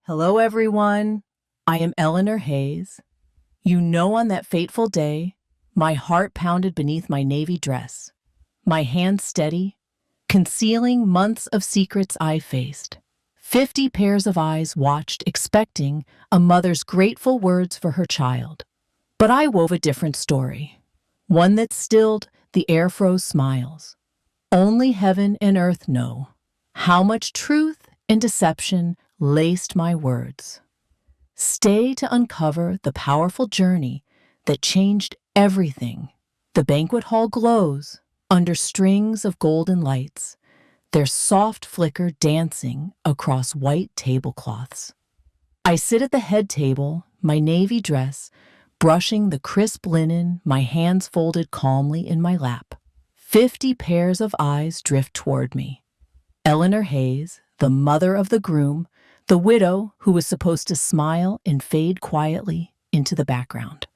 Hello, everyone. I am Eleanor Hayes. You know, on that fateful day, my heart pounded beneath my navy dress, my hands steady, concealing months of secrets I faced. 50 pairs of eyes watched, expecting a mother's grateful words for her child. But I wove a different story, one that stilled the air-froze smiles. Only heaven and earth know how much truth and deception laced my words. Stay to uncover the powerful journey that changed everything. The banquet hall glows under strings of golden lights, their soft flicker dancing across white tablecloths. I sit at the head table, my navy dress, brushing the crisp linen, my hands folded calmly in my lap. 50 pairs of eyes drift toward me. Eleanor Hayes, the mother of the groom, the widow who was supposed to smile and fade quietly into the background.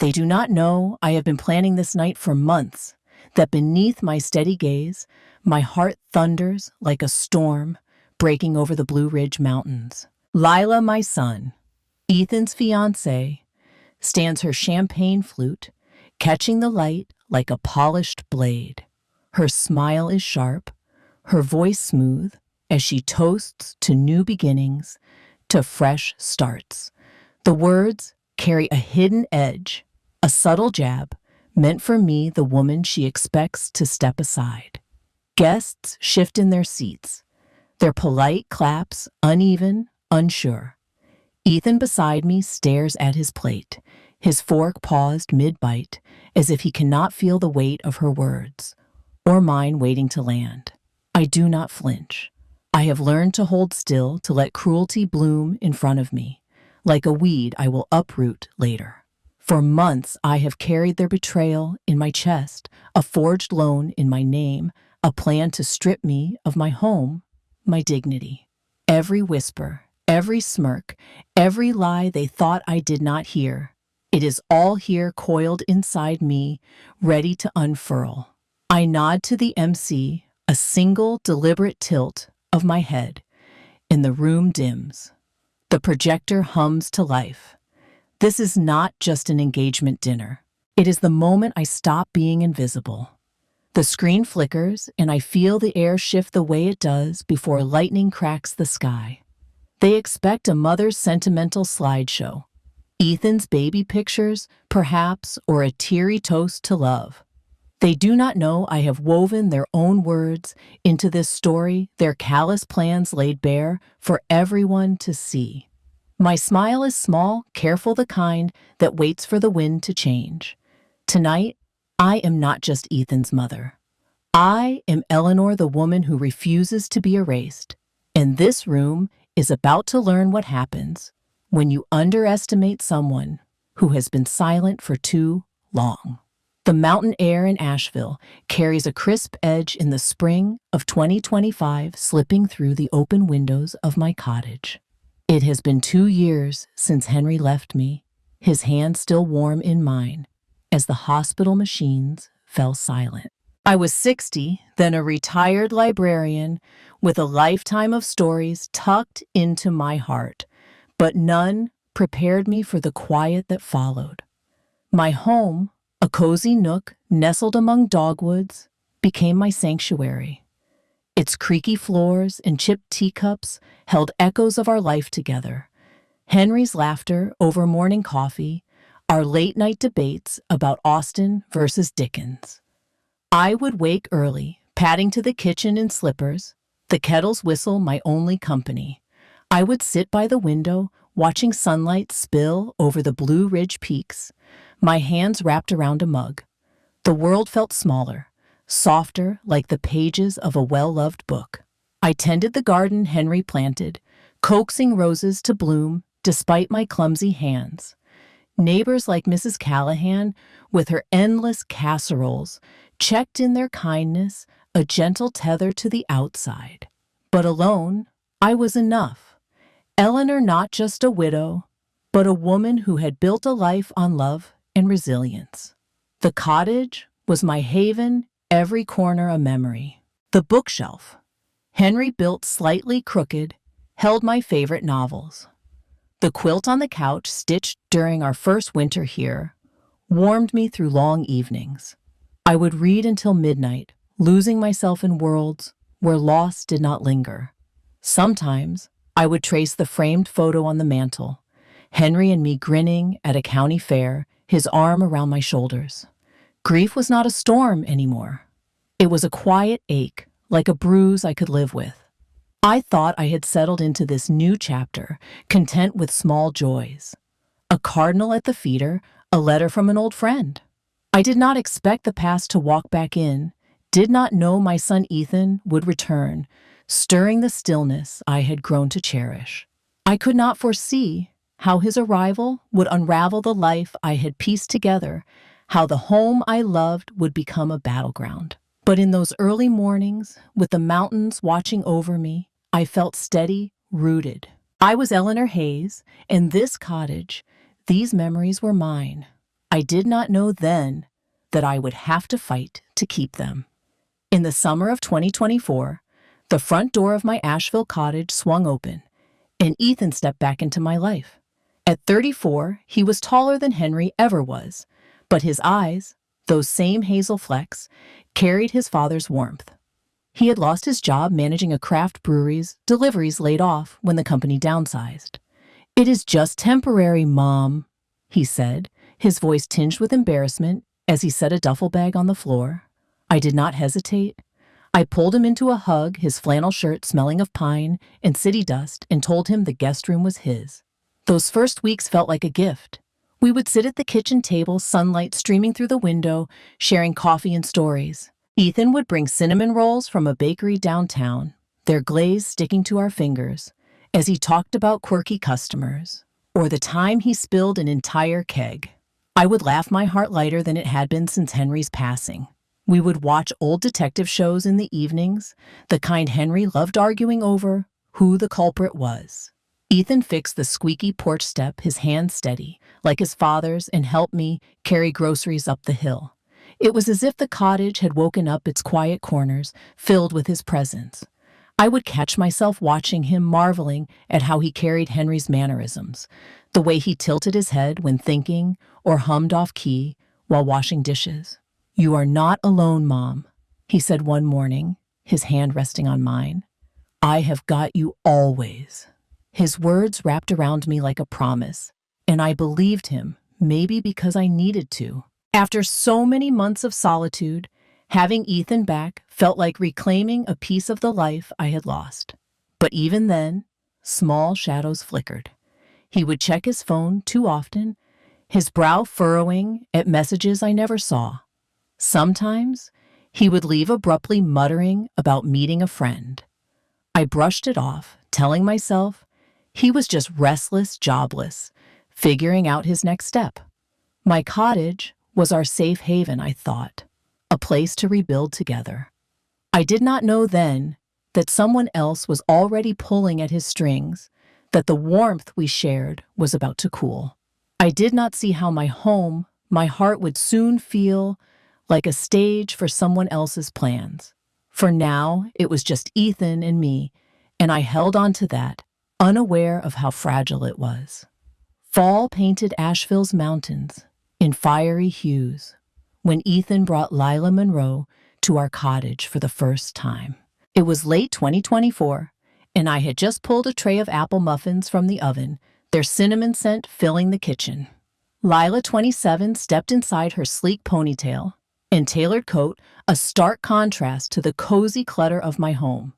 They do not know I have been planning this night for months, that beneath my steady gaze, my heart thunders like a storm breaking over the Blue Ridge Mountains. Lila, my son, Ethan's fiancée, stands her champagne flute, catching the light like a polished blade. Her smile is sharp, her voice smooth, as she toasts to new beginnings, to fresh starts. The words carry a hidden edge, a subtle jab, meant for me, the woman she expects to step aside. Guests shift in their seats, their polite claps uneven, unsure. Ethan beside me stares at his plate, his fork paused mid-bite, as if he cannot feel the weight of her words, or mine waiting to land. I do not flinch. I have learned to hold still, to let cruelty bloom in front of me, like a weed I will uproot later. For months I have carried their betrayal in my chest, a forged loan in my name, a plan to strip me of my home, my dignity. Every whisper, every smirk, every lie they thought I did not hear, it is all here coiled inside me, ready to unfurl. I nod to the MC, a single deliberate tilt of my head, and the room dims. The projector hums to life. This is not just an engagement dinner. It is the moment I stop being invisible. The screen flickers, and I feel the air shift the way it does before lightning cracks the sky. They expect a mother's sentimental slideshow. Ethan's baby pictures, perhaps, or a teary toast to love. They do not know I have woven their own words into this story, their callous plans laid bare for everyone to see. My smile is small, careful, the kind that waits for the wind to change. Tonight, I am not just Ethan's mother. I am Eleanor, the woman who refuses to be erased. And this room is about to learn what happens when you underestimate someone who has been silent for too long. The mountain air in Asheville carries a crisp edge in the spring of 2025, slipping through the open windows of my cottage. It has been 2 years since Henry left me, his hand still warm in mine, as the hospital machines fell silent. I was 60, then a retired librarian with a lifetime of stories tucked into my heart, but none prepared me for the quiet that followed. My home, a cozy nook nestled among dogwoods, became my sanctuary. Its creaky floors and chipped teacups held echoes of our life together. Henry's laughter over morning coffee, our late-night debates about Austen versus Dickens. I would wake early, padding to the kitchen in slippers, the kettle's whistle my only company. I would sit by the window, watching sunlight spill over the Blue Ridge peaks, my hands wrapped around a mug. The world felt smaller, softer, like the pages of a well-loved book. I tended the garden Henry planted, coaxing roses to bloom despite my clumsy hands. Neighbors like Mrs. Callahan, with her endless casseroles, checked in their kindness, a gentle tether to the outside. But alone, I was enough. Eleanor, not just a widow, but a woman who had built a life on love and resilience. The cottage was my haven, every corner a memory. The bookshelf, Henry built slightly crooked, held my favorite novels. The quilt on the couch, stitched during our first winter here, warmed me through long evenings. I would read until midnight, losing myself in worlds where loss did not linger. Sometimes I would trace the framed photo on the mantel, Henry and me grinning at a county fair, his arm around my shoulders. Grief was not a storm anymore. It was a quiet ache, like a bruise I could live with. I thought I had settled into this new chapter, content with small joys. A cardinal at the feeder, a letter from an old friend. I did not expect the past to walk back in, did not know my son Ethan would return, stirring the stillness I had grown to cherish. I could not foresee how his arrival would unravel the life I had pieced together, how the home I loved would become a battleground. But in those early mornings, with the mountains watching over me, I felt steady, rooted. I was Eleanor Hayes, and this cottage, these memories were mine. I did not know then that I would have to fight to keep them. In the summer of 2024, the front door of my Asheville cottage swung open, and Ethan stepped back into my life. At 34, he was taller than Henry ever was, but his eyes, those same hazel flecks, carried his father's warmth. He had lost his job managing a craft brewery's deliveries laid off when the company downsized. "It is just temporary, Mom," he said, his voice tinged with embarrassment as he set a duffel bag on the floor. I did not hesitate. I pulled him into a hug, his flannel shirt smelling of pine and city dust, and told him the guest room was his. Those first weeks felt like a gift. We would sit at the kitchen table, sunlight streaming through the window, sharing coffee and stories. Ethan would bring cinnamon rolls from a bakery downtown, their glaze sticking to our fingers, as he talked about quirky customers, or the time he spilled an entire keg. I would laugh my heart lighter than it had been since Henry's passing. We would watch old detective shows in the evenings, the kind Henry loved arguing over who the culprit was. Ethan fixed the squeaky porch step, his hand steady, like his father's, and helped me carry groceries up the hill. It was as if the cottage had woken up its quiet corners, filled with his presence. I would catch myself watching him, marveling at how he carried Henry's mannerisms, the way he tilted his head when thinking or hummed off key while washing dishes. "You are not alone, Mom," he said one morning, his hand resting on mine. "I have got you always." His words wrapped around me like a promise, and I believed him, maybe because I needed to. After so many months of solitude, having Ethan back felt like reclaiming a piece of the life I had lost. But even then, small shadows flickered. He would check his phone too often, his brow furrowing at messages I never saw. Sometimes, he would leave abruptly, muttering about meeting a friend. I brushed it off, telling myself he was just restless, jobless, figuring out his next step. My cottage was our safe haven, I thought, a place to rebuild together. I did not know then that someone else was already pulling at his strings, that the warmth we shared was about to cool. I did not see how my home, my heart would soon feel like a stage for someone else's plans. For now, it was just Ethan and me, and I held on to that, unaware of how fragile it was. Fall painted Asheville's mountains in fiery hues when Ethan brought Lila Monroe to our cottage for the first time. It was late 2024, and I had just pulled a tray of apple muffins from the oven, their cinnamon scent filling the kitchen. Lila, 27, stepped inside, her sleek ponytail and tailored coat, a stark contrast to the cozy clutter of my home.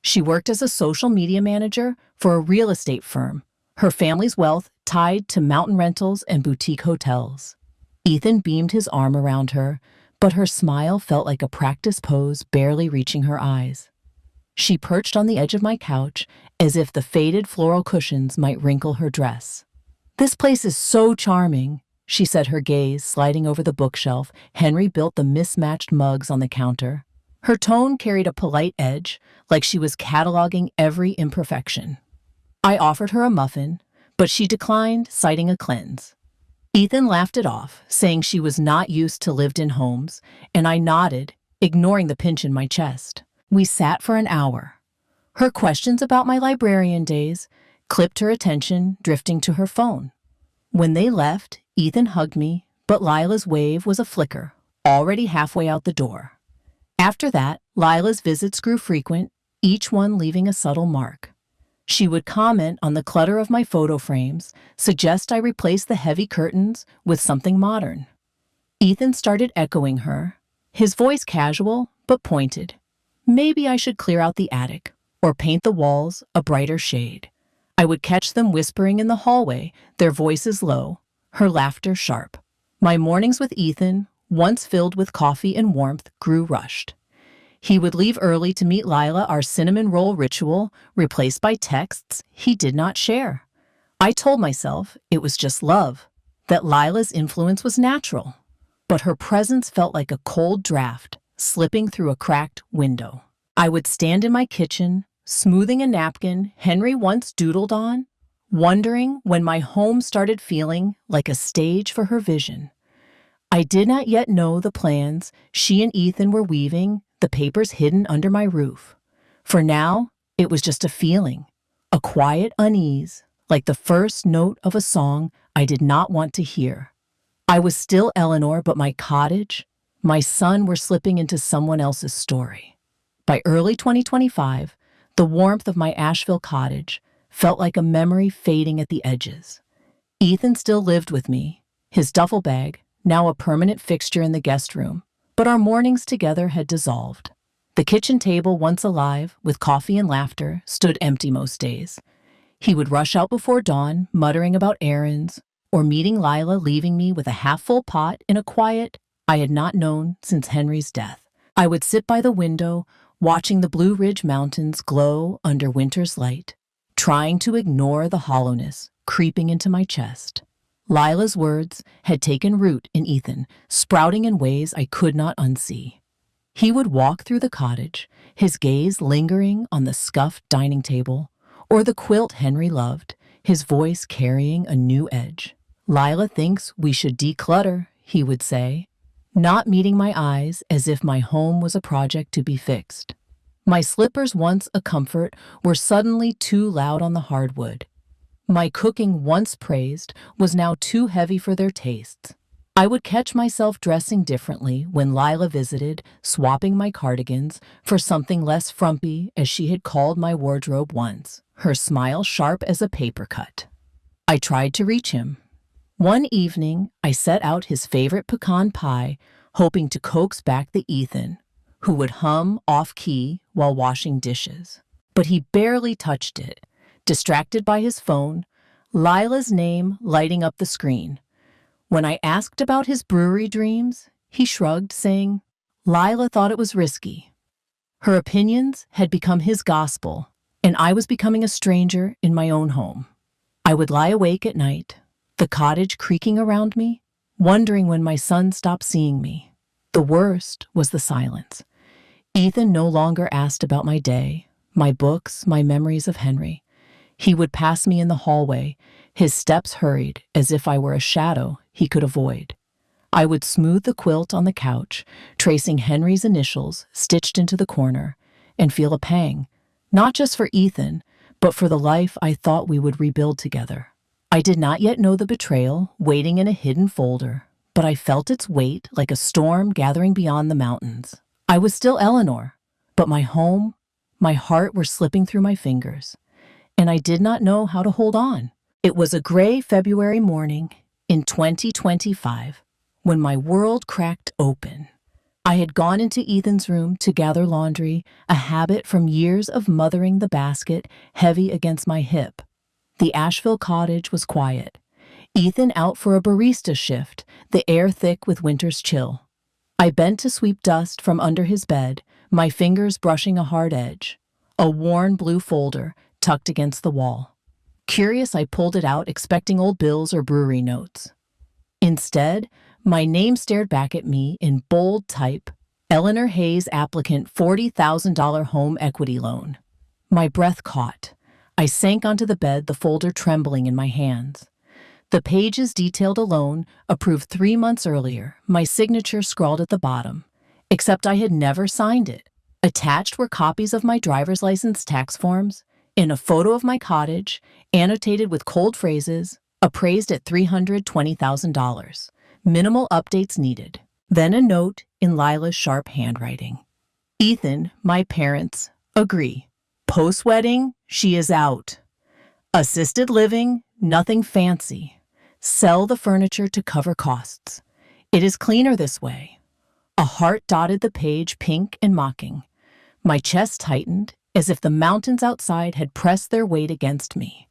She worked as a social media manager for a real estate firm, her family's wealth tied to mountain rentals and boutique hotels. Ethan beamed his arm around her, but her smile felt like a practice pose, barely reaching her eyes. She perched on the edge of my couch, as if the faded floral cushions might wrinkle her dress. "This place is so charming," she said, her gaze sliding over the bookshelf Henry built the mismatched mugs on the counter. Her tone carried a polite edge, like she was cataloging every imperfection. I offered her a muffin, but she declined, citing a cleanse. Ethan laughed it off, saying she was not used to lived-in homes, and I nodded, ignoring the pinch in my chest. We sat for an hour, Her questions about my librarian days clipped her attention, drifting to her phone. When they left, Ethan hugged me, but Lila's wave was a flicker, already halfway out the door. After that, Lila's visits grew frequent, each one leaving a subtle mark. She would comment on the clutter of my photo frames, suggest I replace the heavy curtains with something modern. Ethan started echoing her, his voice casual but pointed. Maybe I should clear out the attic or paint the walls a brighter shade. I would catch them whispering in the hallway, their voices low, her laughter sharp. My mornings with Ethan, once filled with coffee and warmth, grew rushed. He would leave early to meet Lila, our cinnamon roll ritual, replaced by texts he did not share. I told myself it was just love, that Lila's influence was natural, but her presence felt like a cold draft slipping through a cracked window. I would stand in my kitchen, smoothing a napkin Henry once doodled on, wondering when my home started feeling like a stage for her vision. I did not yet know the plans she and Ethan were weaving, the papers hidden under my roof. For now, it was just a feeling, a quiet unease, like the first note of a song I did not want to hear. I was still Eleanor, but my cottage, my son were slipping into someone else's story. By early 2025, the warmth of my Asheville cottage felt like a memory fading at the edges. Ethan still lived with me, his duffel bag, now a permanent fixture in the guest room, but our mornings together had dissolved. The kitchen table, once alive, with coffee and laughter, stood empty most days. He would rush out before dawn, muttering about errands, or meeting Lila, leaving me with a half-full pot in a quiet I had not known since Henry's death. I would sit by the window, watching the Blue Ridge Mountains glow under winter's light, trying to ignore the hollowness creeping into my chest. Lila's words had taken root in Ethan, sprouting in ways I could not unsee. He would walk through the cottage, his gaze lingering on the scuffed dining table, or the quilt Henry loved, his voice carrying a new edge. Lila thinks we should declutter, he would say, not meeting my eyes as if my home was a project to be fixed. My slippers, once a comfort, were suddenly too loud on the hardwood. My cooking, once praised, was now too heavy for their tastes. I would catch myself dressing differently when Lila visited, swapping my cardigans for something less frumpy, as she had called my wardrobe once, her smile sharp as a paper cut. I tried to reach him. One evening, I set out his favorite pecan pie, hoping to coax back the Ethan, who would hum off-key while washing dishes. But he barely touched it, distracted by his phone, Lila's name lighting up the screen. When I asked about his brewery dreams, he shrugged, saying, Lila thought it was risky. Her opinions had become his gospel, and I was becoming a stranger in my own home. I would lie awake at night, the cottage creaking around me, wondering when my son stopped seeing me. The worst was the silence. Ethan no longer asked about my day, my books, my memories of Henry. He would pass me in the hallway, his steps hurried as if I were a shadow he could avoid. I would smooth the quilt on the couch, tracing Henry's initials stitched into the corner, and feel a pang, not just for Ethan, but for the life I thought we would rebuild together. I did not yet know the betrayal waiting in a hidden folder, but I felt its weight like a storm gathering beyond the mountains. I was still Eleanor, but my home, my heart were slipping through my fingers, and I did not know how to hold on. It was a gray February morning in 2025 when my world cracked open. I had gone into Ethan's room to gather laundry, a habit from years of mothering the basket heavy against my hip. The Asheville cottage was quiet. Ethan out for a barista shift, the air thick with winter's chill. I bent to sweep dust from under his bed, my fingers brushing a hard edge, a worn blue folder tucked against the wall. Curious, I pulled it out, expecting old bills or brewery notes. Instead, my name stared back at me in bold type, Eleanor Hayes, applicant, $40,000 home equity loan. My breath caught. I sank onto the bed, the folder trembling in my hands. The pages detailed a loan, approved 3 months earlier, my signature scrawled at the bottom, except I had never signed it. Attached were copies of my driver's license tax forms and a photo of my cottage, annotated with cold phrases, appraised at $320,000. Minimal updates needed. Then a note in Lila's sharp handwriting. Ethan, my parents, agree. Post-wedding, she is out. Assisted living, nothing fancy. Sell the furniture to cover costs. It is cleaner this way. A heart dotted the page, pink and mocking. My chest tightened, as if the mountains outside had pressed their weight against me.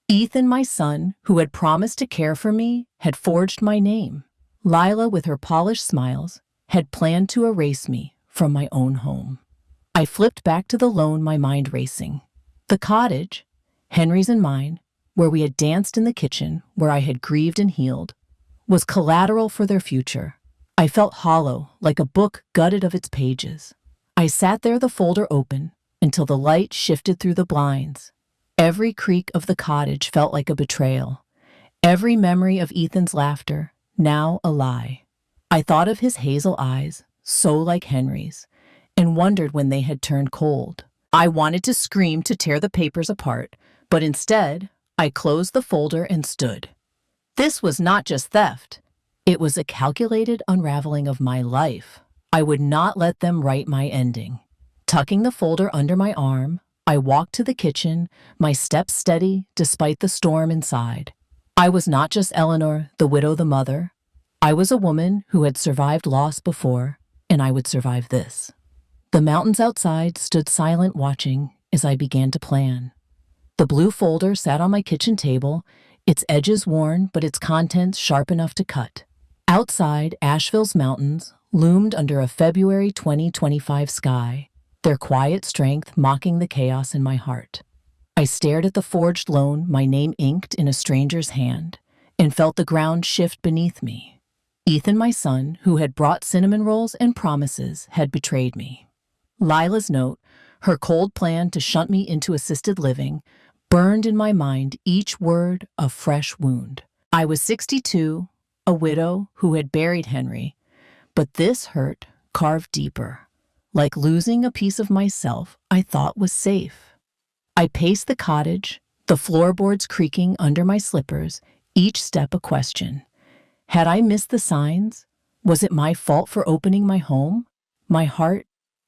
Ethan, my son, who had promised to care for me, had forged my name. Lila, with her polished smiles, had planned to erase me from my own home. I flipped back to the loan, my mind racing. The cottage, Henry's and mine, where we had danced in the kitchen, where I had grieved and healed, was collateral for their future. I felt hollow, like a book gutted of its pages. I sat there, the folder open, until the light shifted through the blinds. Every creak of the cottage felt like a betrayal. Every memory of Ethan's laughter, now a lie. I thought of his hazel eyes, so like Henry's, and wondered when they had turned cold. I wanted to scream, to tear the papers apart, but instead, I closed the folder and stood. This was not just theft. It was a calculated unraveling of my life. I would not let them write my ending. Tucking the folder under my arm, I walked to the kitchen, my steps steady despite the storm inside. I was not just Eleanor, the widow, the mother. I was a woman who had survived loss before, and I would survive this. The mountains outside stood silent, watching as I began to plan. The blue folder sat on my kitchen table, its edges worn but its contents sharp enough to cut. Outside, Asheville's mountains loomed under a February 2025 sky, their quiet strength mocking the chaos in my heart. I stared at the forged loan, my name inked in a stranger's hand, and felt the ground shift beneath me. Ethan, my son, who had brought cinnamon rolls and promises, had betrayed me. Lila's note, her cold plan to shunt me into assisted living, burned in my mind, each word a fresh wound. I was 62, a widow who had buried Henry, but this hurt carved deeper, like losing a piece of myself I thought was safe. I paced the cottage, the floorboards creaking under my slippers, each step a question. Had I missed the signs? Was it my fault for opening my home? My heart?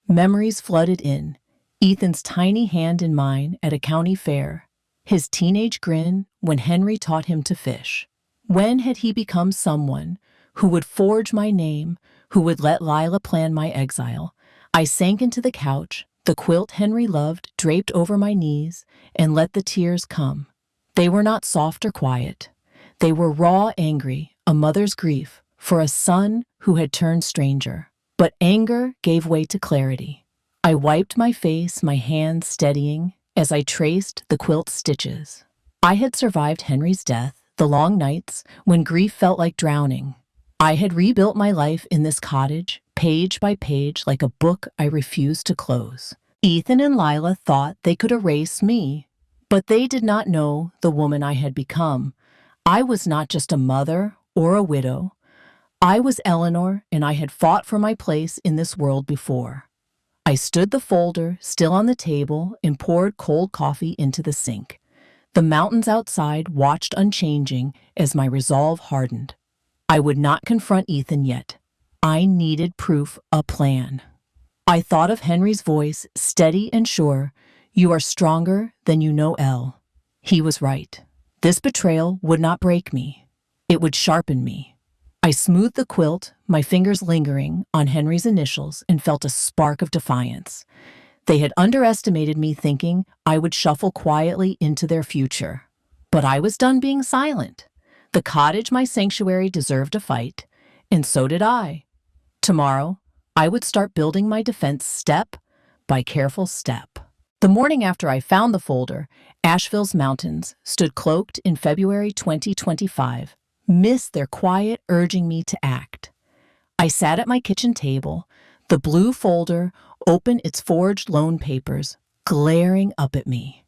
Memories flooded in. Ethan's tiny hand in mine at a county fair. His teenage grin when Henry taught him to fish. When had he become someone who would forge my name, who would let Lila plan my exile? I sank into the couch, the quilt Henry loved draped over my knees, and let the tears come. They were not soft or quiet. They were raw, angry, a mother's grief for a son who had turned stranger. But anger gave way to clarity. I wiped my face, my hands steadying as I traced the quilt's stitches. I had survived Henry's death, the long nights when grief felt like drowning. I had rebuilt my life in this cottage, page by page, like a book I refused to close. Ethan and Lila thought they could erase me, but they did not know the woman I had become. I was not just a mother or a widow. I was Eleanor, and I had fought for my place in this world before. I stood the folder still on the table and poured cold coffee into the sink. The mountains outside watched unchanging as my resolve hardened. I would not confront Ethan yet. I needed proof, a plan. I thought of Henry's voice, steady and sure. You are stronger than you know, Elle. He was right. This betrayal would not break me. It would sharpen me. I smoothed the quilt, my fingers lingering on Henry's initials, and felt a spark of defiance. They had underestimated me, thinking I would shuffle quietly into their future. But I was done being silent. The cottage, my sanctuary, deserved a fight, and so did I. Tomorrow, I would start building my defense step by careful step. The morning after I found the folder, Asheville's mountains stood cloaked in February 2025, missed their quiet, urging me to act. I sat at my kitchen table, the blue folder open, its forged loan papers glaring up at me.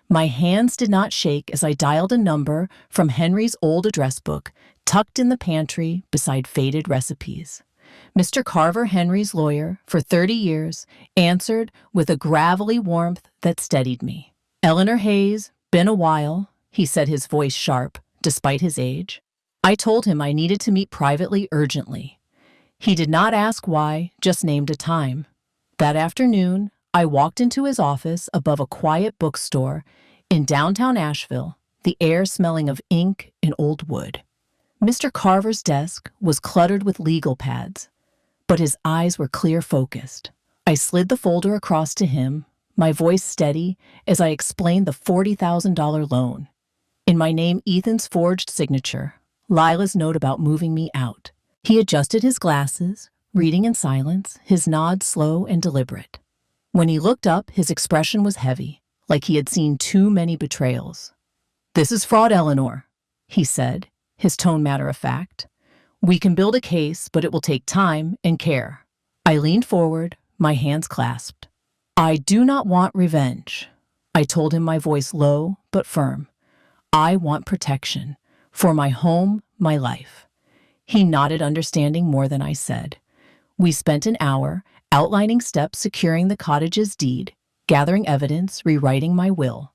My hands did not shake as I dialed a number from Henry's old address book tucked in the pantry beside faded recipes. Mr. Carver Henry's lawyer for 30 years answered with a gravelly warmth that steadied me. Eleanor Hayes, been a while, he said, his voice sharp, despite his age. I told him I needed to meet privately urgently. He did not ask why, just named a time. That afternoon, I walked into his office above a quiet bookstore in downtown Asheville, the air smelling of ink and old wood. Mr. Carver's desk was cluttered with legal pads, but his eyes were clear-focused. I slid the folder across to him, my voice steady as I explained the $40,000 loan. In my name, Ethan's forged signature, Lila's note about moving me out. He adjusted his glasses, reading in silence, his nod slow and deliberate. When he looked up, his expression was heavy, like he had seen too many betrayals. "This is fraud, Eleanor," he said, his tone matter-of-fact. "We can build a case, but it will take time and care." I leaned forward, my hands clasped. "I do not want revenge," I told him, my voice low but firm. "I want protection for my home, my life." He nodded, understanding more than I said. We spent an hour outlining steps, securing the cottage's deed, gathering evidence, rewriting my will.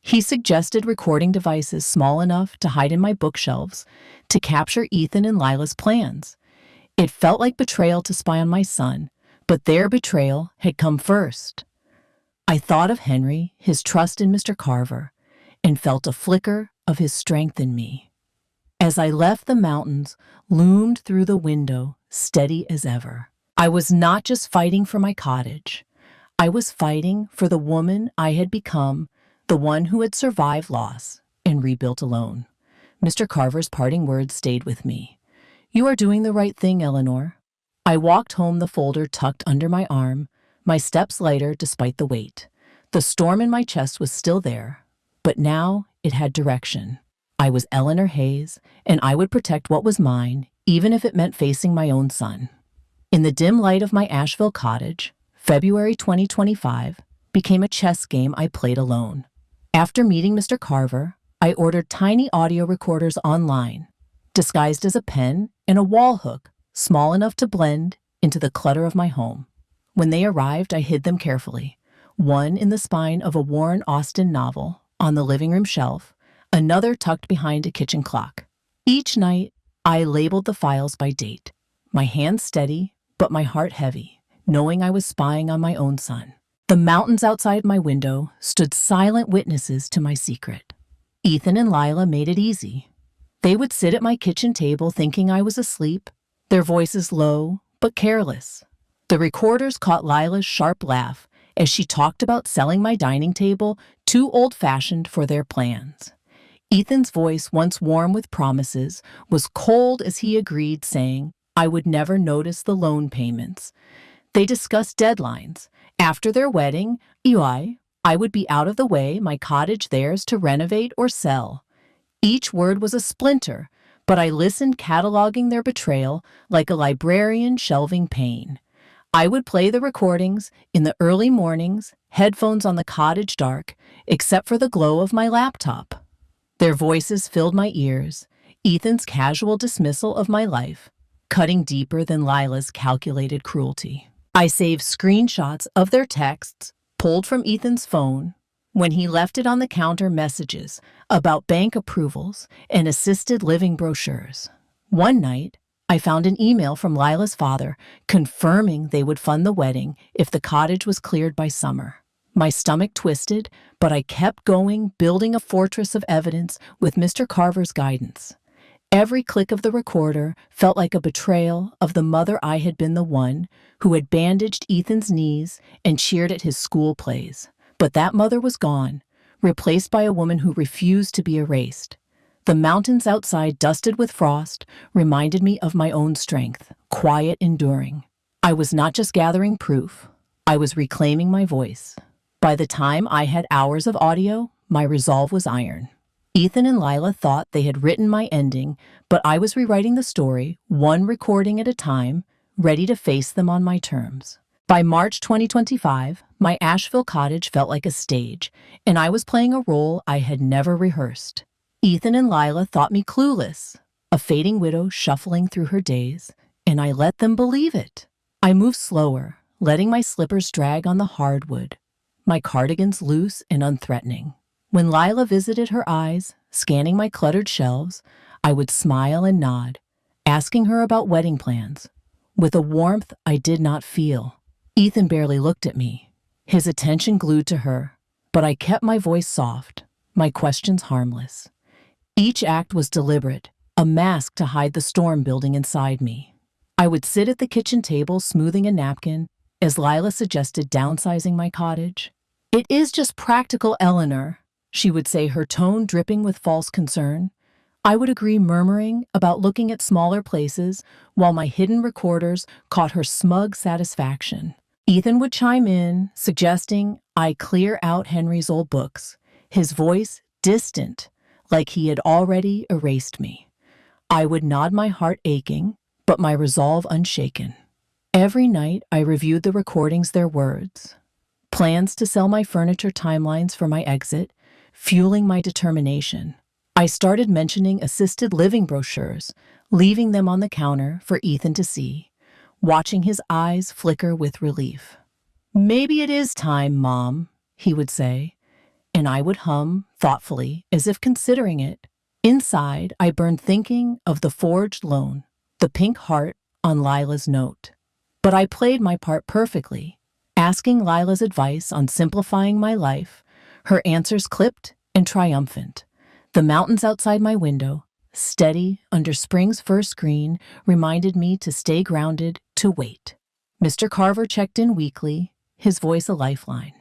He suggested recording devices small enough to hide in my bookshelves to capture Ethan and Lila's plans. It felt like betrayal to spy on my son, but their betrayal had come first. I thought of Henry, his trust in Mr. Carver, and felt a flicker of his strength in me. As I left, the mountains loomed through the window, steady as ever. I was not just fighting for my cottage. I was fighting for the woman I had become, the one who had survived loss and rebuilt alone. Mr. Carver's parting words stayed with me. "You are doing the right thing, Eleanor." I walked home, the folder tucked under my arm, my steps lighter despite the weight. The storm in my chest was still there, but now it had direction. I was Eleanor Hayes, and I would protect what was mine, even if it meant facing my own son. In the dim light of my Asheville cottage, February 2025 became a chess game I played alone. After meeting Mr. Carver, I ordered tiny audio recorders online, disguised as a pen and a wall hook, small enough to blend into the clutter of my home. When they arrived, I hid them carefully, one in the spine of a Warren Austen novel on the living room shelf, another tucked behind a kitchen clock. Each night, I labeled the files by date, my hands steady, but my heart heavy, knowing I was spying on my own son. The mountains outside my window stood silent witnesses to my secret. Ethan and Lila made it easy. They would sit at my kitchen table thinking I was asleep, their voices low but careless. The recorders caught Lila's sharp laugh as she talked about selling my dining table, too old-fashioned for their plans. Ethan's voice, once warm with promises, was cold as he agreed, saying I would never notice the loan payments. They discussed deadlines. After their wedding, I would be out of the way, my cottage theirs to renovate or sell. Each word was a splinter, but I listened, cataloging their betrayal like a librarian shelving pain. I would play the recordings in the early mornings, headphones on, the cottage dark, except for the glow of my laptop. Their voices filled my ears, Ethan's casual dismissal of my life, cutting deeper than Lila's calculated cruelty. I saved screenshots of their texts, pulled from Ethan's phone, when he left it on the counter, messages about bank approvals and assisted living brochures. One night, I found an email from Lila's father confirming they would fund the wedding if the cottage was cleared by summer. My stomach twisted, but I kept going, building a fortress of evidence with Mr. Carver's guidance. Every click of the recorder felt like a betrayal of the mother I had been, the one who had bandaged Ethan's knees and cheered at his school plays. But that mother was gone, replaced by a woman who refused to be erased. The mountains outside, dusted with frost, reminded me of my own strength, quiet, enduring. I was not just gathering proof, I was reclaiming my voice. By the time I had hours of audio, my resolve was iron. Ethan and Lila thought they had written my ending, but I was rewriting the story, one recording at a time, ready to face them on my terms. By March 2025, my Asheville cottage felt like a stage, and I was playing a role I had never rehearsed. Ethan and Lila thought me clueless, a fading widow shuffling through her days, and I let them believe it. I moved slower, letting my slippers drag on the hardwood, my cardigans loose and unthreatening. When Lila visited her eyes, scanning my cluttered shelves, I would smile and nod, asking her about wedding plans, with a warmth I did not feel. Ethan barely looked at me, his attention glued to her, but I kept my voice soft, my questions harmless. Each act was deliberate, a mask to hide the storm building inside me. I would sit at the kitchen table smoothing a napkin as Lila suggested downsizing my cottage. "It is just practical, Eleanor," she would say, her tone dripping with false concern. I would agree, murmuring about looking at smaller places, while my hidden recorders caught her smug satisfaction. Ethan would chime in, suggesting I clear out Henry's old books, his voice distant, like he had already erased me. I would nod, my heart aching, but my resolve unshaken. Every night I reviewed the recordings, their words, plans to sell my furniture, timelines for my exit, fueling my determination. I started mentioning assisted living brochures, leaving them on the counter for Ethan to see, watching his eyes flicker with relief. "Maybe it is time, Mom," he would say, and I would hum thoughtfully, as if considering it. Inside, I burned thinking of the forged loan, the pink heart on Lila's note. But I played my part perfectly, asking Lila's advice on simplifying my life, her answers clipped and triumphant. The mountains outside my window, steady under spring's first green, reminded me to stay grounded, to wait. Mr. Carver checked in weekly, his voice a lifeline.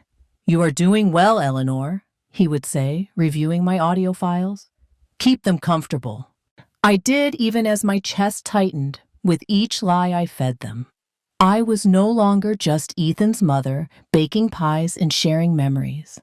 "You are doing well, Eleanor," he would say, reviewing my audio files. "Keep them comfortable." I did, even as my chest tightened with each lie I fed them. I was no longer just Ethan's mother, baking pies and sharing memories.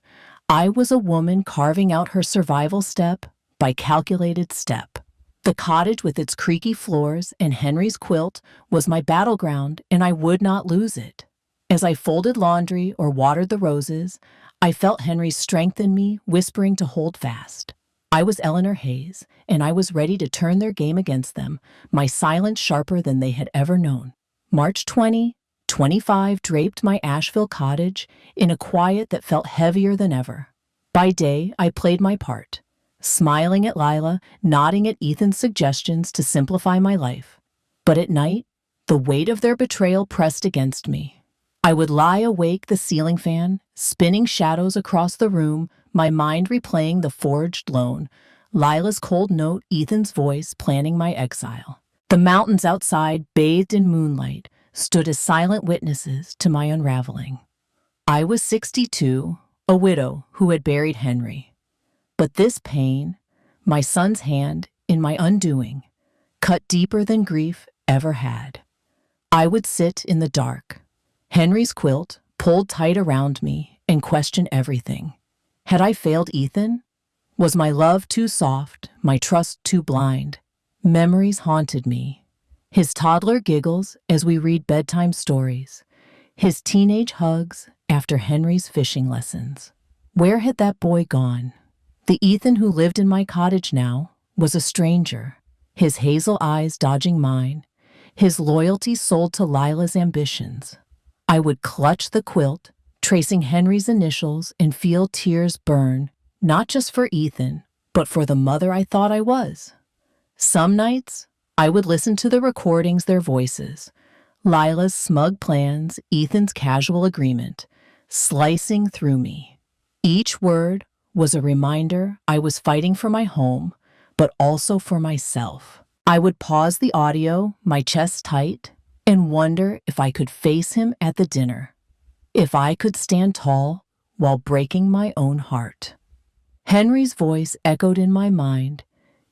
I was a woman carving out her survival step by calculated step. The cottage with its creaky floors and Henry's quilt was my battleground, and I would not lose it. As I folded laundry or watered the roses, I felt Henry's strength in me, whispering to hold fast. I was Eleanor Hayes, and I was ready to turn their game against them, my silence sharper than they had ever known. March 2025 draped my Asheville cottage in a quiet that felt heavier than ever. By day, I played my part, smiling at Lila, nodding at Ethan's suggestions to simplify my life. But at night, the weight of their betrayal pressed against me. I would lie awake, the ceiling fan, spinning shadows across the room, my mind replaying the forged loan, Lila's cold note, Ethan's voice planning my exile. The mountains outside, bathed in moonlight, stood as silent witnesses to my unraveling. I was 62, a widow who had buried Henry. But this pain, my son's hand in my undoing, cut deeper than grief ever had. I would sit in the dark, Henry's quilt pulled tight around me, and question everything. Had I failed Ethan? Was my love too soft, my trust too blind? Memories haunted me. His toddler giggles as we read bedtime stories, his teenage hugs after Henry's fishing lessons. Where had that boy gone? The Ethan who lived in my cottage now was a stranger, his hazel eyes dodging mine, his loyalty sold to Lila's ambitions. I would clutch the quilt, tracing Henry's initials, and feel tears burn, not just for Ethan, but for the mother I thought I was. Some nights, I would listen to the recordings, their voices, Lila's smug plans, Ethan's casual agreement, slicing through me. Each word was a reminder I was fighting for my home, but also for myself. I would pause the audio, my chest tight, and wonder if I could face him at the dinner, if I could stand tall while breaking my own heart. Henry's voice echoed in my mind,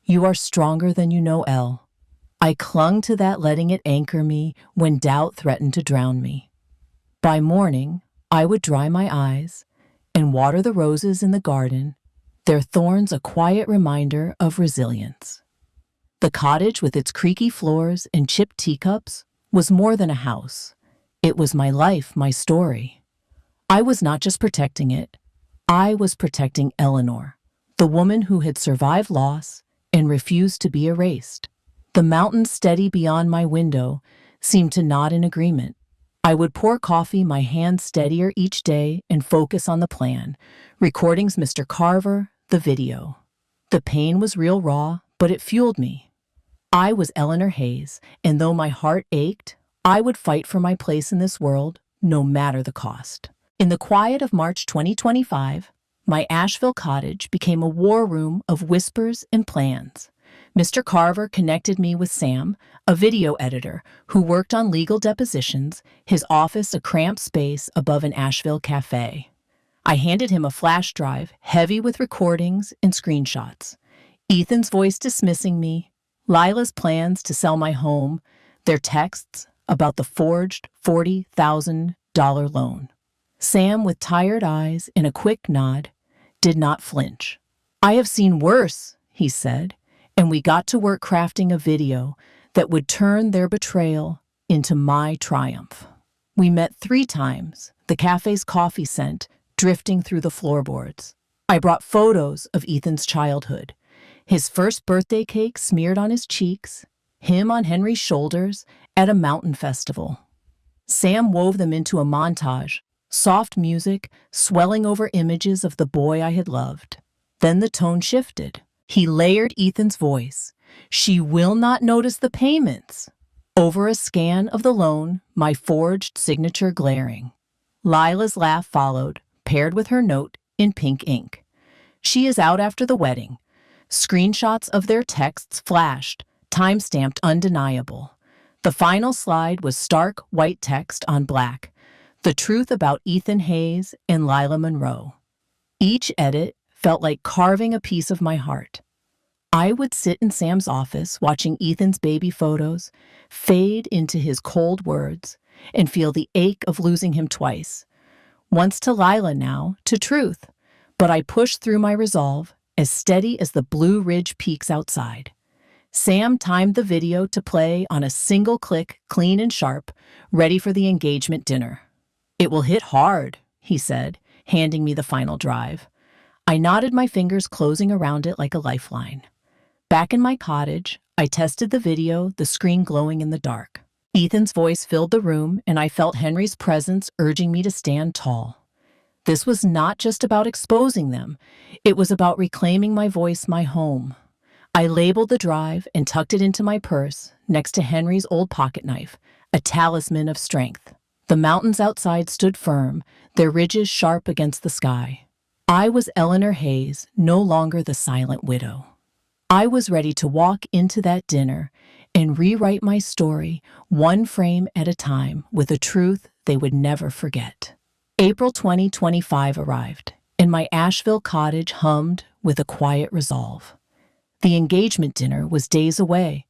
"You are stronger than you know, Elle." I clung to that, letting it anchor me when doubt threatened to drown me. By morning, I would dry my eyes and water the roses in the garden, their thorns a quiet reminder of resilience. The cottage with its creaky floors and chipped teacups was more than a house. It was my life, my story. I was not just protecting it. I was protecting Eleanor, the woman who had survived loss and refused to be erased. The mountains steady beyond my window seemed to nod in agreement. I would pour coffee, my hands steadier each day, and focus on the plan. Recordings, Mr. Carver, the video. The pain was real raw, but it fueled me. I was Eleanor Hayes, and though my heart ached, I would fight for my place in this world, no matter the cost. In the quiet of March 2025, my Asheville cottage became a war room of whispers and plans. Mr. Carver connected me with Sam, a video editor who worked on legal depositions, his office a cramped space above an Asheville cafe. I handed him a flash drive heavy with recordings and screenshots. Ethan's voice dismissing me, Lila's plans to sell my home, their texts about the forged $40,000 loan. Sam, with tired eyes and a quick nod, did not flinch. "I have seen worse," he said, and we got to work crafting a video that would turn their betrayal into my triumph. We met 3 times, the cafe's coffee scent drifting through the floorboards. I brought photos of Ethan's childhood, his first birthday cake smeared on his cheeks, him on Henry's shoulders at a mountain festival. Sam wove them into a montage, soft music swelling over images of the boy I had loved. Then the tone shifted. He layered Ethan's voice. "She will not notice the payments." Over a scan of the loan, my forged signature glaring. Lila's laugh followed, paired with her note in pink ink. "She is out after the wedding." Screenshots of their texts flashed, time-stamped undeniable. The final slide was stark white text on black. The truth about Ethan Hayes and Lila Monroe. Each edit felt like carving a piece of my heart. I would sit in Sam's office watching Ethan's baby photos fade into his cold words and feel the ache of losing him twice. Once to Lila, now to truth. But I pushed through my resolve, as steady as the Blue Ridge peaks outside. Sam timed the video to play on a single click, clean and sharp, ready for the engagement dinner. "It will hit hard," he said, handing me the final drive. I nodded, my fingers closing around it like a lifeline. Back in my cottage, I tested the video, the screen glowing in the dark. Ethan's voice filled the room, and I felt Henry's presence urging me to stand tall. This was not just about exposing them. It was about reclaiming my voice, my home. I labeled the drive and tucked it into my purse next to Henry's old pocket knife, a talisman of strength. The mountains outside stood firm, their ridges sharp against the sky. I was Eleanor Hayes, no longer the silent widow. I was ready to walk into that dinner and rewrite my story, one frame at a time, with a truth they would never forget. April 2025 arrived, and my Asheville cottage hummed with a quiet resolve. The engagement dinner was days away,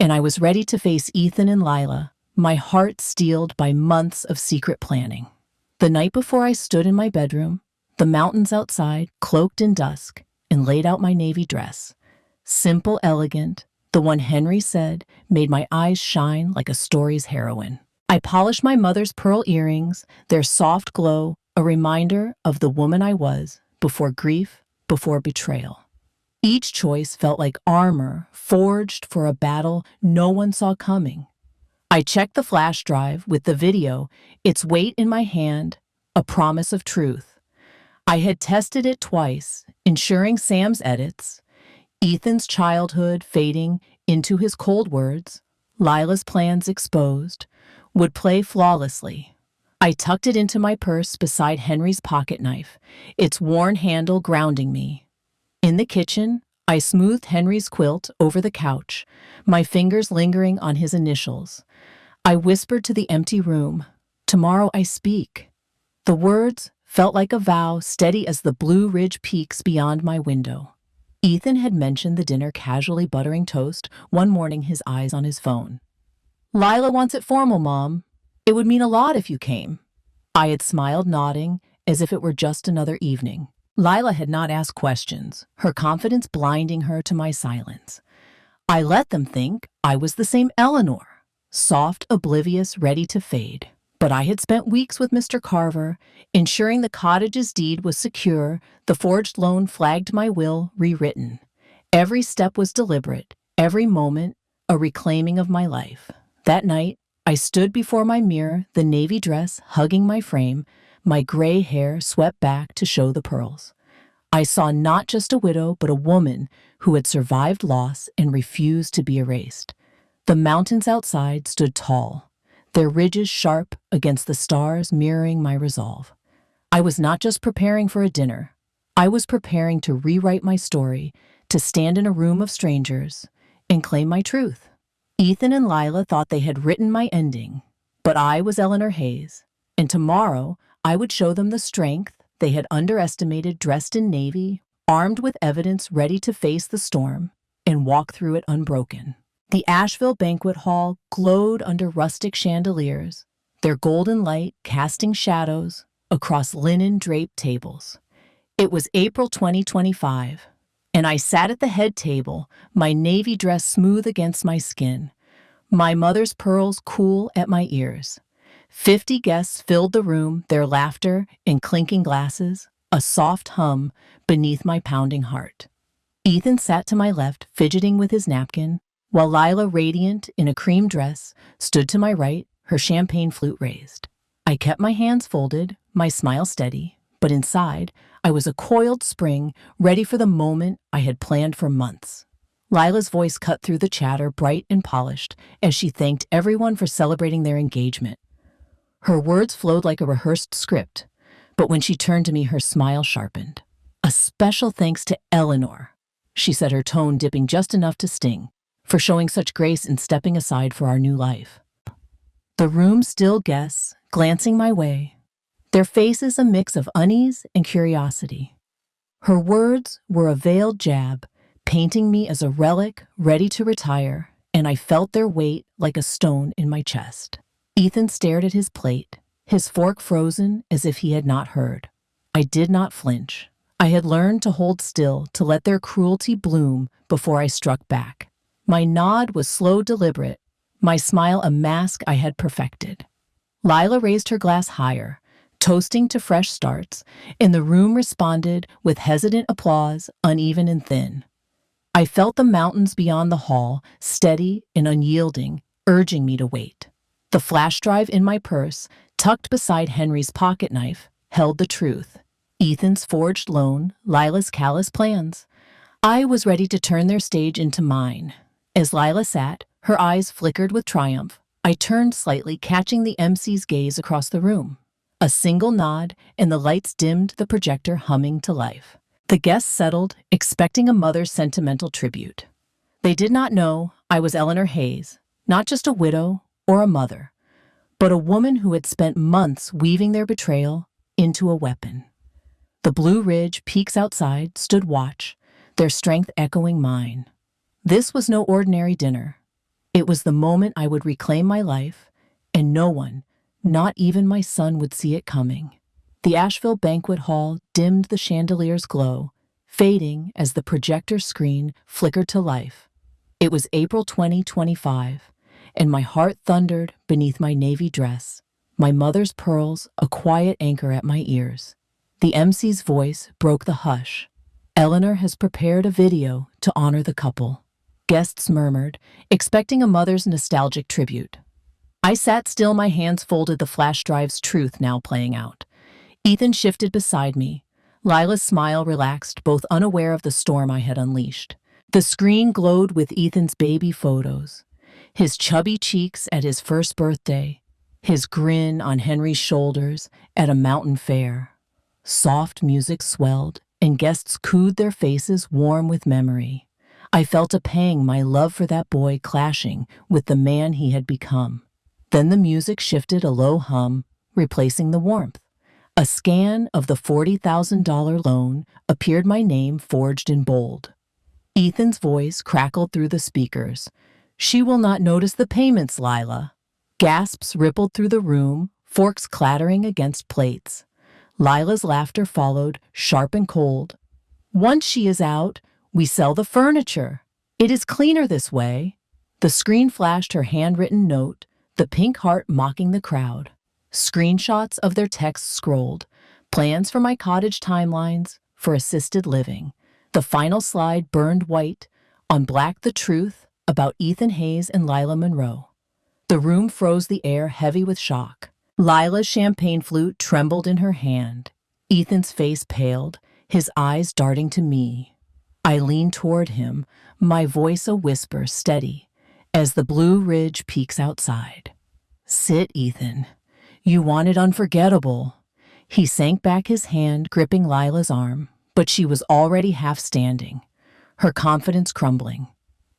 and I was ready to face Ethan and Lila, my heart steeled by months of secret planning. The night before, I stood in my bedroom, the mountains outside, cloaked in dusk, and laid out my navy dress. Simple, elegant, the one Henry said made my eyes shine like a story's heroine. I polished my mother's pearl earrings, their soft glow, a reminder of the woman I was, before grief, before betrayal. Each choice felt like armor forged for a battle no one saw coming. I checked the flash drive with the video, its weight in my hand, a promise of truth. I had tested it twice, ensuring Sam's edits, Ethan's childhood fading into his cold words, Lila's plans exposed, would play flawlessly. I tucked it into my purse beside Henry's pocket knife, its worn handle grounding me. In the kitchen, I smoothed Henry's quilt over the couch, my fingers lingering on his initials. I whispered to the empty room, "Tomorrow I speak." The words felt like a vow, steady as the Blue Ridge peaks beyond my window. Ethan had mentioned the dinner, casually buttering toast, one morning, his eyes on his phone. "Lila wants it formal, Mom. It would mean a lot if you came." I had smiled, nodding, as if it were just another evening. Lila had not asked questions, her confidence blinding her to my silence. I let them think I was the same Eleanor, soft, oblivious, ready to fade. But I had spent weeks with Mr. Carver, ensuring the cottage's deed was secure, the forged loan flagged, my will rewritten. Every step was deliberate, every moment a reclaiming of my life. That night, I stood before my mirror, the navy dress hugging my frame, my gray hair swept back to show the pearls. I saw not just a widow, but a woman who had survived loss and refused to be erased. The mountains outside stood tall, their ridges sharp against the stars mirroring my resolve. I was not just preparing for a dinner. I was preparing to rewrite my story, to stand in a room of strangers and claim my truth. Ethan and Lila thought they had written my ending, but I was Eleanor Hayes, and tomorrow I would show them the strength they had underestimated, dressed in navy, armed with evidence, ready to face the storm and walk through it unbroken. The Asheville banquet hall glowed under rustic chandeliers, their golden light casting shadows across linen-draped tables. It was April 2025, and I sat at the head table, my navy dress smooth against my skin, my mother's pearls cool at my ears. 50 guests filled the room, their laughter and clinking glasses, a soft hum beneath my pounding heart. Ethan sat to my left, fidgeting with his napkin, while Lila, radiant in a cream dress, stood to my right, her champagne flute raised. I kept my hands folded, my smile steady, but inside, I was a coiled spring, ready for the moment I had planned for months. Lila's voice cut through the chatter, bright and polished, as she thanked everyone for celebrating their engagement. Her words flowed like a rehearsed script, but when she turned to me, her smile sharpened. "A special thanks to Eleanor," she said, her tone dipping just enough to sting, "for showing such grace and stepping aside for our new life." The room still guests, glancing my way, their faces a mix of unease and curiosity. Her words were a veiled jab, painting me as a relic ready to retire, and I felt their weight like a stone in my chest. Ethan stared at his plate, his fork frozen as if he had not heard. I did not flinch. I had learned to hold still, to let their cruelty bloom before I struck back. My nod was slow, deliberate, my smile a mask I had perfected. Lila raised her glass higher, toasting to fresh starts, and the room responded with hesitant applause, uneven and thin. I felt the mountains beyond the hall, steady and unyielding, urging me to wait. The flash drive in my purse, tucked beside Henry's pocket knife, held the truth. Ethan's forged loan, Lila's callous plans. I was ready to turn their stage into mine. As Lila sat, her eyes flickered with triumph, I turned slightly, catching the MC's gaze across the room. A single nod, and the lights dimmed, the projector humming to life. The guests settled, expecting a mother's sentimental tribute. They did not know I was Eleanor Hayes, not just a widow or a mother, but a woman who had spent months weaving their betrayal into a weapon. The Blue Ridge peaks outside stood watch, their strength echoing mine. This was no ordinary dinner. It was the moment I would reclaim my life, and no one, not even my son, would see it coming. The Asheville banquet hall dimmed, the chandelier's glow, fading as the projector screen flickered to life. It was April 2025, and my heart thundered beneath my navy dress, my mother's pearls a quiet anchor at my ears. The MC's voice broke the hush. "Eleanor has prepared a video to honor the couple." Guests murmured, expecting a mother's nostalgic tribute. I sat still, my hands folded, the flash drive's truth now playing out. Ethan shifted beside me. Lila's smile relaxed, both unaware of the storm I had unleashed. The screen glowed with Ethan's baby photos, his chubby cheeks at his first birthday, his grin on Henry's shoulders at a mountain fair. Soft music swelled, and guests cooed, their faces warm with memory. I felt a pang, my love for that boy clashing with the man he had become. Then the music shifted, a low hum, replacing the warmth. A scan of the $40,000 loan appeared, my name forged in bold. Ethan's voice crackled through the speakers. "She will not notice the payments, Lila." Gasps rippled through the room, forks clattering against plates. Lila's laughter followed, sharp and cold. "Once she is out, we sell the furniture. It is cleaner this way." The screen flashed her handwritten note, the pink heart mocking the crowd. Screenshots of their texts scrolled, plans for my cottage, timelines for assisted living. The final slide burned white on black, the truth about Ethan Hayes and Lila Monroe. The room froze, the air heavy with shock. Lila's champagne flute trembled in her hand. Ethan's face paled, his eyes darting to me. I leaned toward him, my voice a whisper steady, as the Blue Ridge peaks outside. "Sit, Ethan. You wanted unforgettable." He sank back, his hand gripping Lila's arm, but she was already half standing, her confidence crumbling.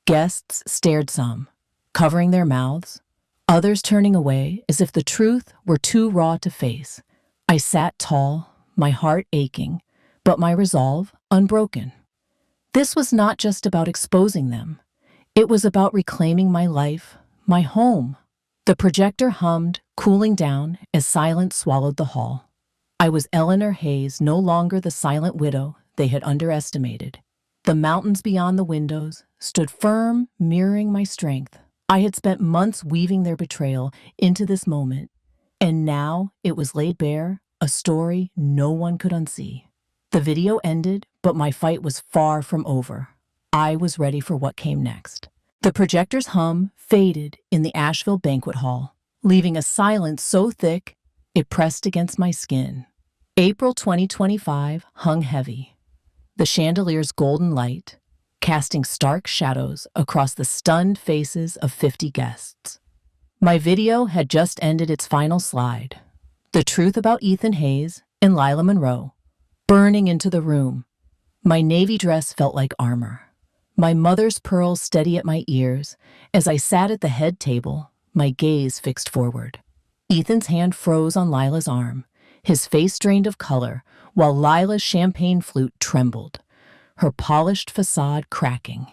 Guests stared, some covering their mouths, others turning away as if the truth were too raw to face. I sat tall, my heart aching, but my resolve unbroken. This was not just about exposing them. It was about reclaiming my life, my home. The projector hummed, cooling down as silence swallowed the hall. I was Eleanor Hayes, no longer the silent widow they had underestimated. The mountains beyond the windows stood firm, mirroring my strength. I had spent months weaving their betrayal into this moment, and now it was laid bare, a story no one could unsee. The video ended, but my fight was far from over. I was ready for what came next. The projector's hum faded in the Asheville banquet hall, leaving a silence so thick it pressed against my skin. April 2025 hung heavy, the chandelier's golden light casting stark shadows across the stunned faces of 50 guests. My video had just ended its final slide. The truth about Ethan Hayes and Lila Monroe burning into the room. My navy dress felt like armor, my mother's pearls steady at my ears as I sat at the head table, my gaze fixed forward. Ethan's hand froze on Lila's arm, his face drained of color, while Lila's champagne flute trembled, her polished facade cracking.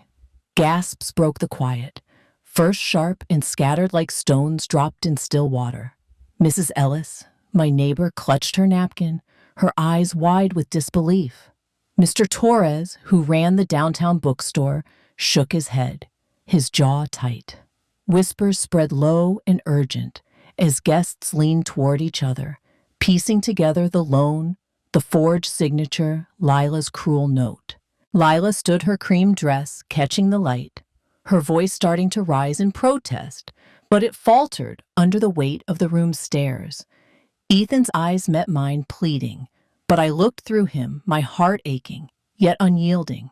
Gasps broke the quiet, first sharp and scattered like stones dropped in still water. Mrs. Ellis, my neighbor, clutched her napkin, her eyes wide with disbelief. Mr. Torres, who ran the downtown bookstore, shook his head, his jaw tight. Whispers spread low and urgent as guests leaned toward each other, piecing together the loan, the forged signature, Lila's cruel note. Lila stood, her cream dress catching the light, her voice starting to rise in protest, but it faltered under the weight of the room's stares. Ethan's eyes met mine, pleading, but I looked through him, my heart aching, yet unyielding.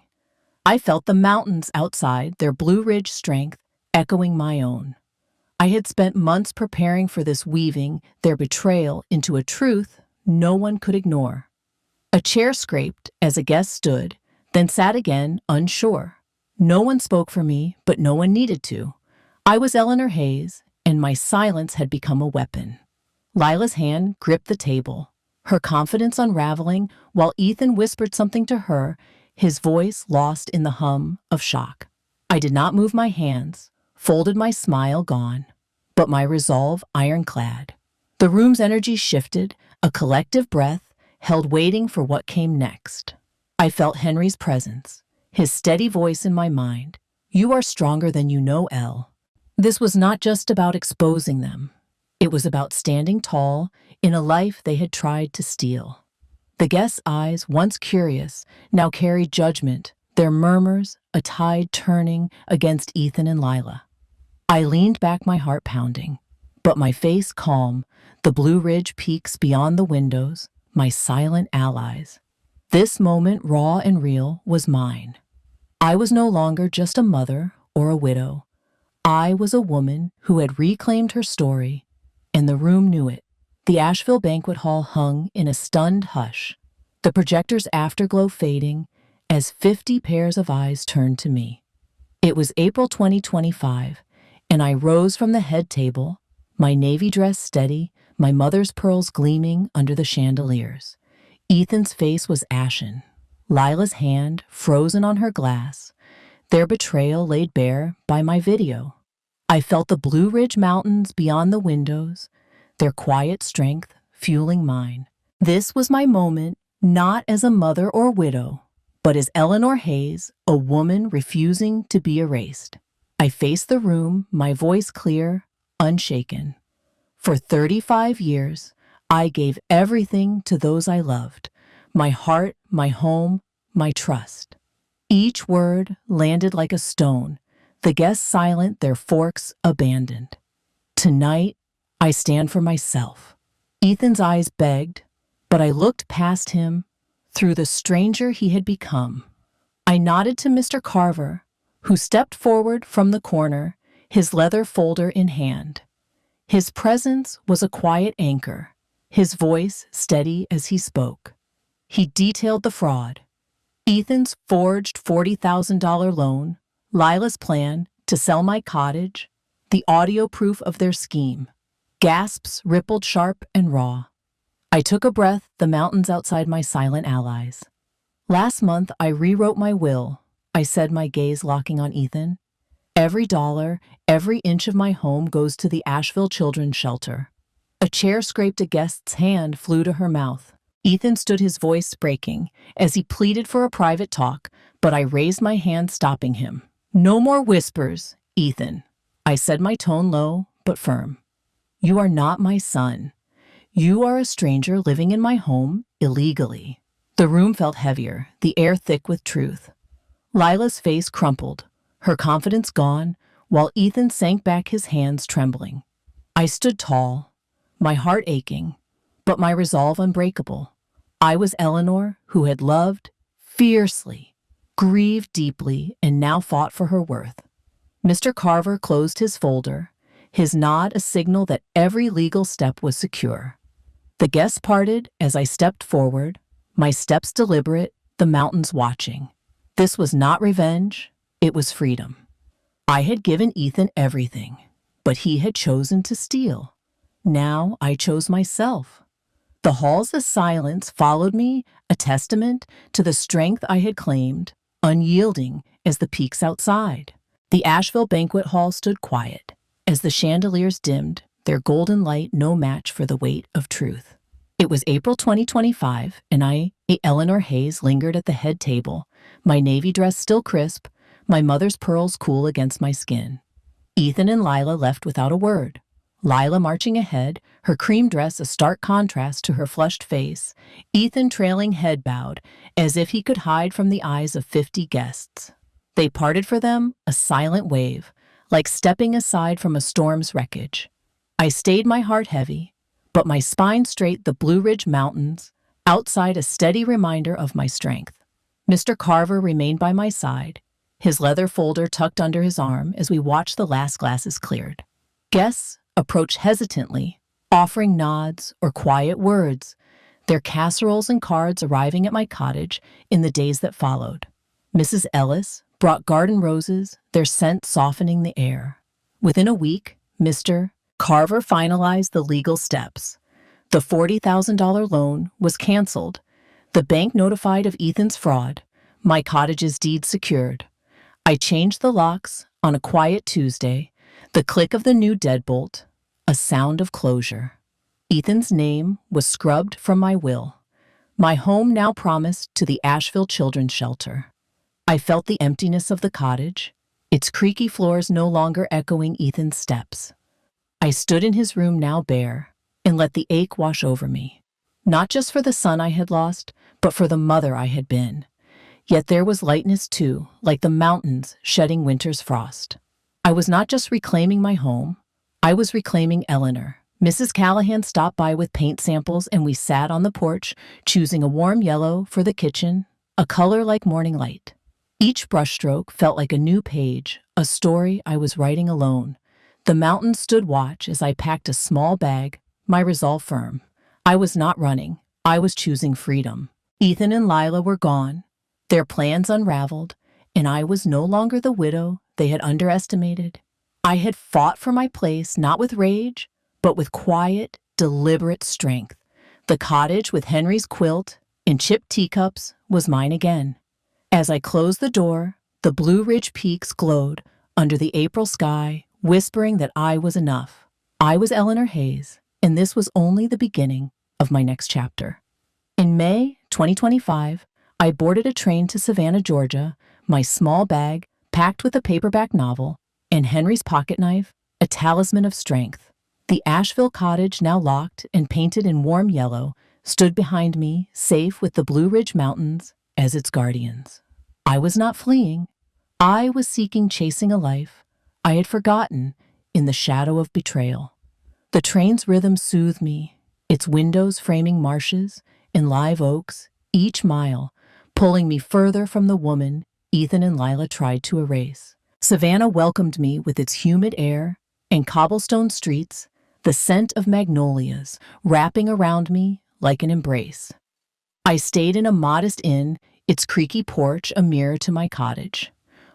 I felt the mountains outside, their Blue Ridge strength echoing my own. I had spent months preparing for this, weaving their betrayal into a truth no one could ignore. A chair scraped as a guest stood, then sat again, unsure. No one spoke for me, but no one needed to. I was Eleanor Hayes, and my silence had become a weapon. Lila's hand gripped the table, her confidence unraveling, while Ethan whispered something to her, his voice lost in the hum of shock. I did not move my hands, folded, my smile gone, but my resolve ironclad. The room's energy shifted, a collective breath held, waiting for what came next. I felt Henry's presence, his steady voice in my mind. "You are stronger than you know, Elle." This was not just about exposing them. It was about standing tall in a life they had tried to steal. The guests' eyes, once curious, now carried judgment, their murmurs a tide turning against Ethan and Lila. I leaned back, my heart pounding, but my face calm, the Blue Ridge peaks beyond the windows, my silent allies. This moment, raw and real, was mine. I was no longer just a mother or a widow. I was a woman who had reclaimed her story, and the room knew it. The Asheville banquet hall hung in a stunned hush, the projector's afterglow fading as 50 pairs of eyes turned to me. It was April 2025, and I rose from the head table, my navy dress steady, my mother's pearls gleaming under the chandeliers. Ethan's face was ashen, Lila's hand frozen on her glass, their betrayal laid bare by my video. I felt the Blue Ridge Mountains beyond the windows, their quiet strength fueling mine. This was my moment, not as a mother or widow, but as Eleanor Hayes, a woman refusing to be erased. I faced the room, my voice clear, unshaken. For 35 years, I gave everything to those I loved, my heart, my home, my trust. Each word landed like a stone, the guests silent, their forks abandoned. Tonight, I stand for myself. Ethan's eyes begged, but I looked past him through the stranger he had become. I nodded to Mr. Carver, who stepped forward from the corner, his leather folder in hand. His presence was a quiet anchor, his voice steady as he spoke. He detailed the fraud: Ethan's forged $40,000 loan, Lila's plan to sell my cottage, the audio proof of their scheme. Gasps rippled sharp and raw. I took a breath, the mountains outside my silent allies. Last month, I rewrote my will, I said, my gaze locking on Ethan. Every dollar, every inch of my home goes to the Asheville Children's Shelter. A chair scraped a guest's hand, flew to her mouth. Ethan stood, his voice breaking, as he pleaded for a private talk, but I raised my hand, stopping him. No more whispers, Ethan. I said, my tone low but firm. You are not my son. You are a stranger living in my home illegally. The room felt heavier, the air thick with truth. Lila's face crumpled, her confidence gone, while Ethan sank back, his hands trembling. I stood tall, my heart aching, but my resolve unbreakable. I was Eleanor, who had loved fiercely, grieved deeply, and now fought for her worth. Mr. Carver closed his folder, his nod a signal that every legal step was secure. The guests parted as I stepped forward, my steps deliberate, the mountains watching. This was not revenge, it was freedom. I had given Ethan everything, but he had chosen to steal. Now I chose myself. The halls of silence followed me, a testament to the strength I had claimed, unyielding as the peaks outside. The Asheville banquet hall stood quiet, as the chandeliers dimmed, their golden light no match for the weight of truth. It was April 2025, and I, Eleanor Hayes, lingered at the head table, my navy dress still crisp, my mother's pearls cool against my skin. Ethan and Lila left without a word. Lila marching ahead, her cream dress a stark contrast to her flushed face, Ethan trailing head bowed, as if he could hide from the eyes of 50 guests. They parted for them, a silent wave, like stepping aside from a storm's wreckage. I stayed, my heart heavy, but my spine straight, the Blue Ridge Mountains, outside a steady reminder of my strength. Mr. Carver remained by my side, his leather folder tucked under his arm as we watched the last glasses cleared. Guests approached hesitantly, offering nods or quiet words, their casseroles and cards arriving at my cottage in the days that followed. Mrs. Ellis brought garden roses, their scent softening the air. Within a week, Mr. Carver finalized the legal steps. The $40,000 loan was canceled, the bank notified of Ethan's fraud, my cottage's deed secured. I changed the locks on a quiet Tuesday, the click of the new deadbolt, a sound of closure. Ethan's name was scrubbed from my will, my home now promised to the Asheville Children's Shelter. I felt the emptiness of the cottage, its creaky floors no longer echoing Ethan's steps. I stood in his room now bare and let the ache wash over me, not just for the son I had lost, but for the mother I had been. Yet there was lightness too, like the mountains shedding winter's frost. I was not just reclaiming my home, I was reclaiming Eleanor. Mrs. Callahan stopped by with paint samples and we sat on the porch, choosing a warm yellow for the kitchen, a color like morning light. Each brushstroke felt like a new page, a story I was writing alone. The mountains stood watch as I packed a small bag, my resolve firm. I was not running, I was choosing freedom. Ethan and Lila were gone, their plans unraveled, and I was no longer the widow they had underestimated. I had fought for my place, not with rage, but with quiet, deliberate strength. The cottage with Henry's quilt and chipped teacups was mine again. As I closed the door, the Blue Ridge peaks glowed under the April sky, whispering that I was enough. I was Eleanor Hayes, and this was only the beginning of my next chapter. In May 2025, I boarded a train to Savannah, Georgia, my small bag packed with a paperback novel and Henry's pocket knife, a talisman of strength. The Asheville cottage, now locked and painted in warm yellow, stood behind me, safe with the Blue Ridge Mountains as its guardians. I was not fleeing. I was seeking, chasing a life I had forgotten in the shadow of betrayal. The train's rhythm soothed me, its windows framing marshes and live oaks, each mile pulling me further from the woman Ethan and Lila tried to erase. Savannah welcomed me with its humid air and cobblestone streets, the scent of magnolias wrapping around me like an embrace. I stayed in a modest inn, its creaky porch a mirror to my cottage.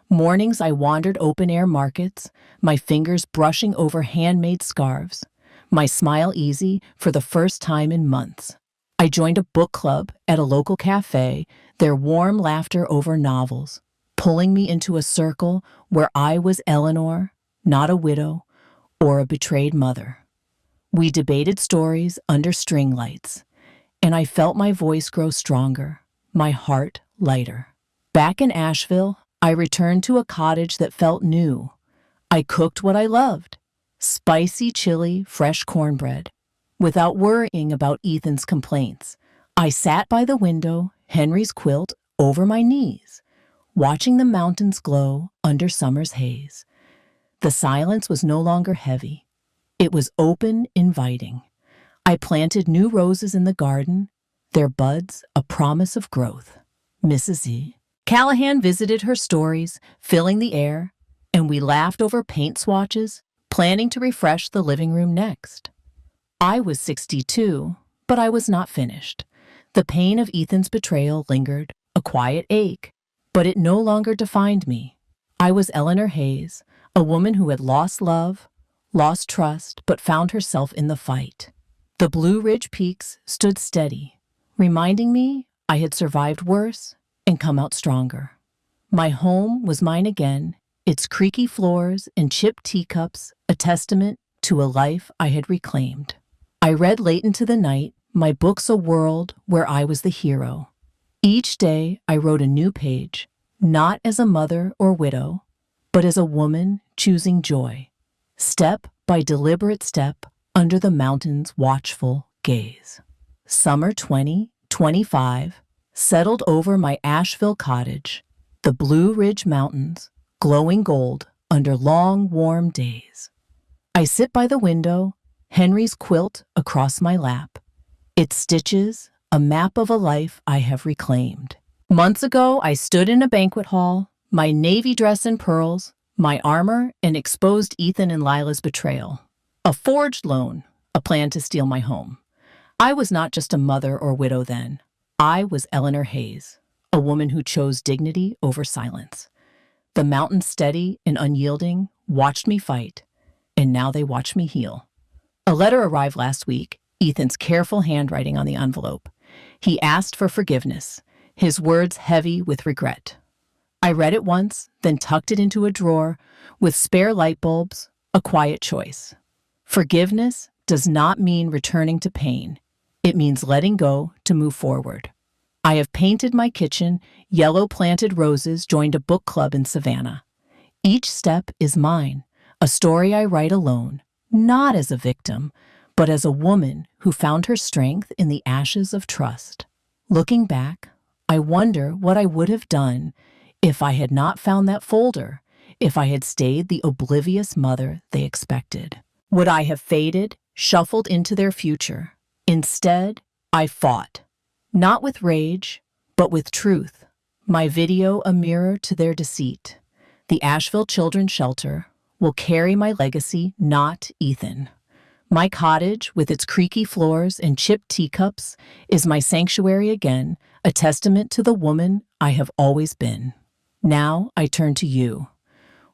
Mornings I wandered open-air markets, my fingers brushing over handmade scarves, my smile easy for the first time in months. I joined a book club at a local cafe, their warm laughter over novels, pulling me into a circle where I was Eleanor, not a widow or a betrayed mother. We debated stories under string lights, and I felt my voice grow stronger, my heart lighter. Back in Asheville, I returned to a cottage that felt new. I cooked what I loved, spicy chili, fresh cornbread, without worrying about Ethan's complaints. I sat by the window, Henry's quilt over my knees, watching the mountains glow under summer's haze. The silence was no longer heavy. It was open, inviting. I planted new roses in the garden, their buds a promise of growth. Mrs. Z. Callahan visited her stories, filling the air, and we laughed over paint swatches, planning to refresh the living room next. I was 62, but I was not finished. The pain of Ethan's betrayal lingered, a quiet ache, but it no longer defined me. I was Eleanor Hayes, a woman who had lost love, lost trust, but found herself in the fight. The Blue Ridge Peaks stood steady, reminding me I had survived worse and come out stronger. My home was mine again, its creaky floors and chipped teacups a testament to a life I had reclaimed. I read late into the night, my books a world where I was the hero. Each day I wrote a new page, not as a mother or widow, but as a woman choosing joy, step by deliberate step under the mountain's watchful gaze. Summer 2025 settled over my Asheville cottage, the Blue Ridge Mountains glowing gold under long, warm days. I sit by the window, Henry's quilt across my lap, its stitches a map of a life I have reclaimed. Months ago, I stood in a banquet hall, my navy dress and pearls, my armor, and exposed Ethan and Lila's betrayal. A forged loan, a plan to steal my home. I was not just a mother or widow then. I was Eleanor Hayes, a woman who chose dignity over silence. The mountains, steady and unyielding, watched me fight, and now they watch me heal. A letter arrived last week, Ethan's careful handwriting on the envelope. He asked for forgiveness, his words heavy with regret. I read it once, then tucked it into a drawer with spare light bulbs, a quiet choice. Forgiveness does not mean returning to pain. It means letting go to move forward. I have painted my kitchen, yellow planted roses joined a book club in Savannah. Each step is mine, a story I write alone, not as a victim, but as a woman who found her strength in the ashes of trust. Looking back, I wonder what I would have done if I had not found that folder, if I had stayed the oblivious mother they expected. Would I have faded, shuffled into their future? Instead, I fought, not with rage, but with truth. My video a mirror to their deceit. The Asheville Children's Shelter will carry my legacy, not Ethan. My cottage, with its creaky floors and chipped teacups, is my sanctuary again, a testament to the woman I have always been. Now I turn to you.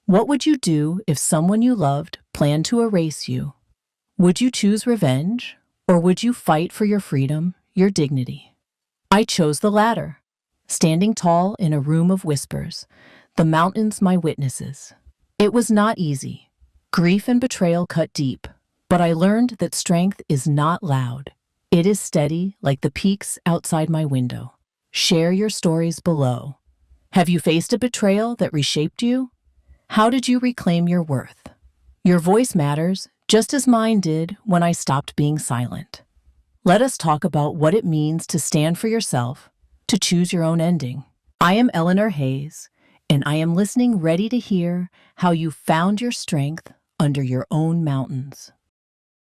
What would you do if someone you loved planned to erase you? Would you choose revenge, or would you fight for your freedom, your dignity? I chose the latter, standing tall in a room of whispers, the mountains my witnesses. It was not easy. Grief and betrayal cut deep, but I learned that strength is not loud. It is steady, like the peaks outside my window. Share your stories below. Have you faced a betrayal that reshaped you? How did you reclaim your worth? Your voice matters, just as mine did when I stopped being silent. Let us talk about what it means to stand for yourself, to choose your own ending. I am Eleanor Hayes, and I am listening, ready to hear how you found your strength under your own mountains.